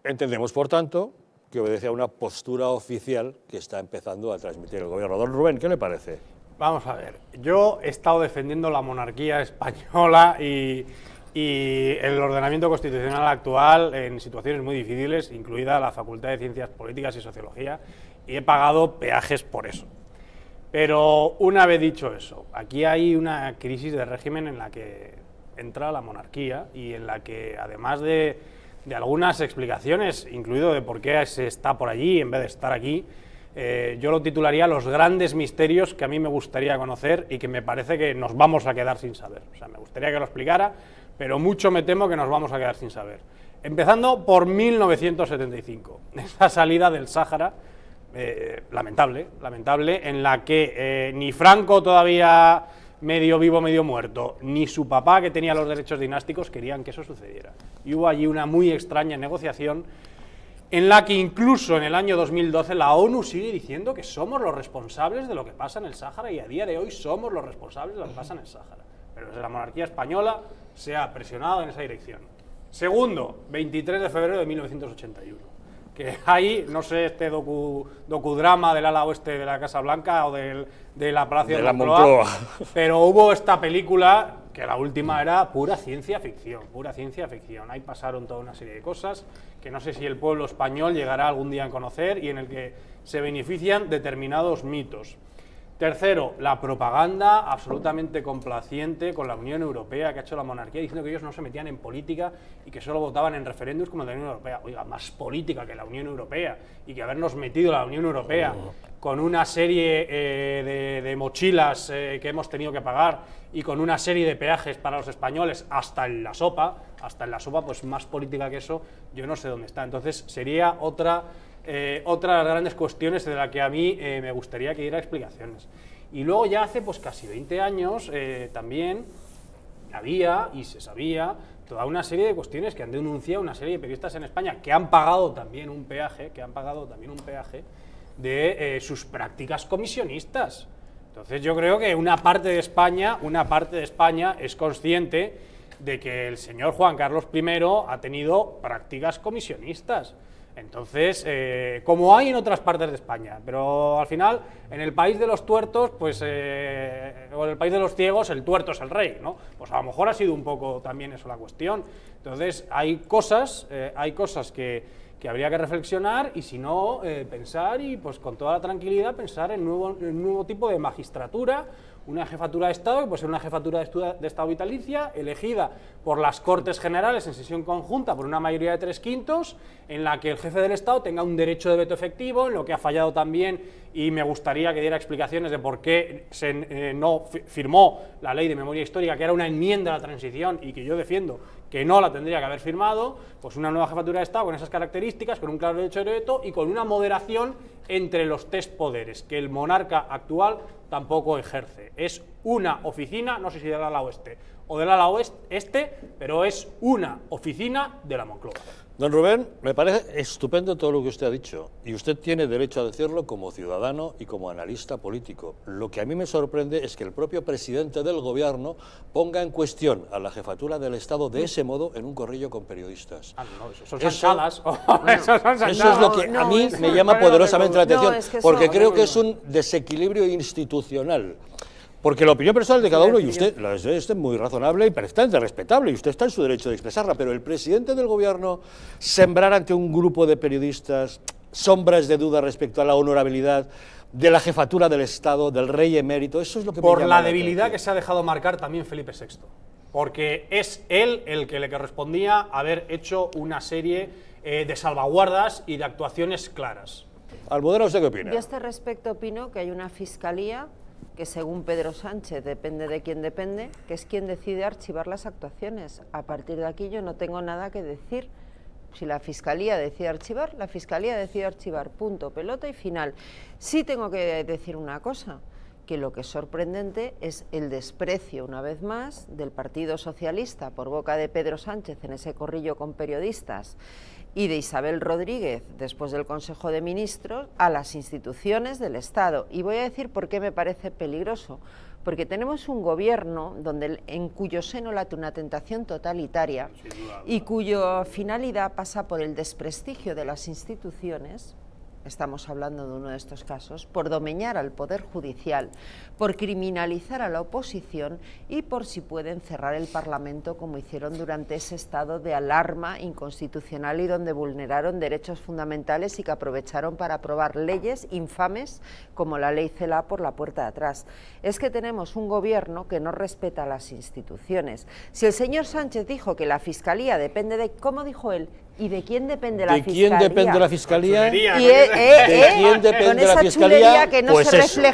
Entendemos, por tanto, que obedece a una postura oficial que está empezando a transmitir el gobierno. Don Rubén, ¿qué le parece? Vamos a ver, yo he estado defendiendo la monarquía española y el ordenamiento constitucional actual en situaciones muy difíciles, incluida la Facultad de Ciencias Políticas y Sociología, y he pagado peajes por eso. Pero una vez dicho eso, aquí hay una crisis de régimen en la que entra la monarquía y en la que, además de algunas explicaciones, incluido de por qué se está por allí en vez de estar aquí, yo lo titularía Los grandes misterios que a mí me gustaría conocer y que me parece que nos vamos a quedar sin saber. O sea, me gustaría que lo explicara, pero mucho me temo que nos vamos a quedar sin saber. Empezando por 1975, esa salida del Sáhara, lamentable, en la que ni Franco, todavía medio vivo, medio muerto, ni su papá, que tenía los derechos dinásticos, querían que eso sucediera. Y hubo allí una muy extraña negociación en la que incluso en el año 2012 la ONU sigue diciendo que somos los responsables de lo que pasa en el Sáhara, y a día de hoy somos los responsables de lo que pasa en el Sáhara. Pero desde la monarquía española se ha presionado en esa dirección. Segundo, 23 de febrero de 1981. Que hay, no sé, este docudrama del ala oeste de la Casa Blanca o de la Palacio de Moncloa, pero hubo esta película que la última era pura ciencia ficción, Ahí pasaron toda una serie de cosas que no sé si el pueblo español llegará algún día a conocer y en el que se benefician determinados mitos. Tercero, la propaganda absolutamente complaciente con la Unión Europea que ha hecho la monarquía, diciendo que ellos no se metían en política y que solo votaban en referéndums como la Unión Europea. Oiga, más política que la Unión Europea, y que habernos metido la Unión Europea con una serie de mochilas que hemos tenido que pagar y con una serie de peajes para los españoles hasta en la sopa, pues más política que eso, yo no sé dónde está. Entonces sería otra de las grandes cuestiones de la que a mí me gustaría que diera explicaciones. Y luego ya hace pues casi 20 años también había y se sabía toda una serie de cuestiones que han denunciado una serie de periodistas en España que han pagado también un peaje, de sus prácticas comisionistas. Entonces yo creo que una parte de España es consciente de que el señor Juan Carlos I ha tenido prácticas comisionistas. Entonces, como hay en otras partes de España, pero al final, en el país de los tuertos, pues, o en el país de los ciegos, el tuerto es el rey, ¿no? Pues a lo mejor ha sido un poco también eso la cuestión. Entonces, hay cosas que habría que reflexionar y, si no, pensar y, pues, con toda la tranquilidad, pensar en un nuevo tipo de magistratura, una jefatura de Estado, que puede ser una jefatura de Estado vitalicia, elegida por las Cortes Generales en sesión conjunta por una mayoría de 3/5, en la que el jefe del Estado tenga un derecho de veto efectivo, en lo que ha fallado también, y me gustaría que diera explicaciones de por qué no firmó la Ley de Memoria Histórica, que era una enmienda a la transición y que yo defiendo que no la tendría que haber firmado. Pues una nueva jefatura de Estado con esas características, con un claro derecho de veto y con una moderación entre los tres poderes, que el monarca actual tampoco ejerce. Es una oficina, no sé si del ala oeste o del ala oeste, pero es una oficina de la Moncloa. Don Rubén, me parece estupendo todo lo que usted ha dicho, y usted tiene derecho a decirlo como ciudadano y como analista político. Lo que a mí me sorprende es que el propio presidente del gobierno ponga en cuestión a la jefatura del Estado de ese modo en un corrillo con periodistas. No, eso son chanchadas. Eso es lo que a mí me llama poderosamente la atención, porque creo que es un desequilibrio institucional. Porque la opinión personal de cada uno, y usted es muy razonable y perfectamente respetable, y usted está en su derecho de expresarla, pero el presidente del gobierno sembrar ante un grupo de periodistas sombras de duda respecto a la honorabilidad de la jefatura del Estado, del rey emérito, eso es lo que me llama por la debilidad que se ha dejado marcar también Felipe VI, porque es él el que le correspondía haber hecho una serie de salvaguardas y de actuaciones claras. Almudena, ¿usted qué opina? Yo a este respecto opino que hay una fiscalía que, según Pedro Sánchez, depende de quién depende, que es quien decide archivar las actuaciones. A partir de aquí yo no tengo nada que decir. Si la Fiscalía decide archivar, la Fiscalía decide archivar, punto, pelota y final. Sí tengo que decir una cosa, que lo que es sorprendente es el desprecio, una vez más, del Partido Socialista por boca de Pedro Sánchez en ese corrillo con periodistas, y de Isabel Rodríguez, después del Consejo de Ministros, a las instituciones del Estado. Y voy a decir por qué me parece peligroso. Porque tenemos un gobierno en cuyo seno late una tentación totalitaria y cuya finalidad pasa por el desprestigio de las instituciones. Estamos hablando de uno de estos casos, por domeñar al Poder Judicial, por criminalizar a la oposición y por, si pueden, cerrar el Parlamento como hicieron durante ese estado de alarma inconstitucional y donde vulneraron derechos fundamentales y que aprovecharon para aprobar leyes infames como la ley CELA por la puerta de atrás. Es que tenemos un gobierno que no respeta las instituciones. Si el señor Sánchez dijo que la Fiscalía depende de, ¿cómo dijo él? ¿Y de quién depende la Fiscalía? ¿De quién depende la Fiscalía? ¿De quién depende la Fiscalía? Que no se refleja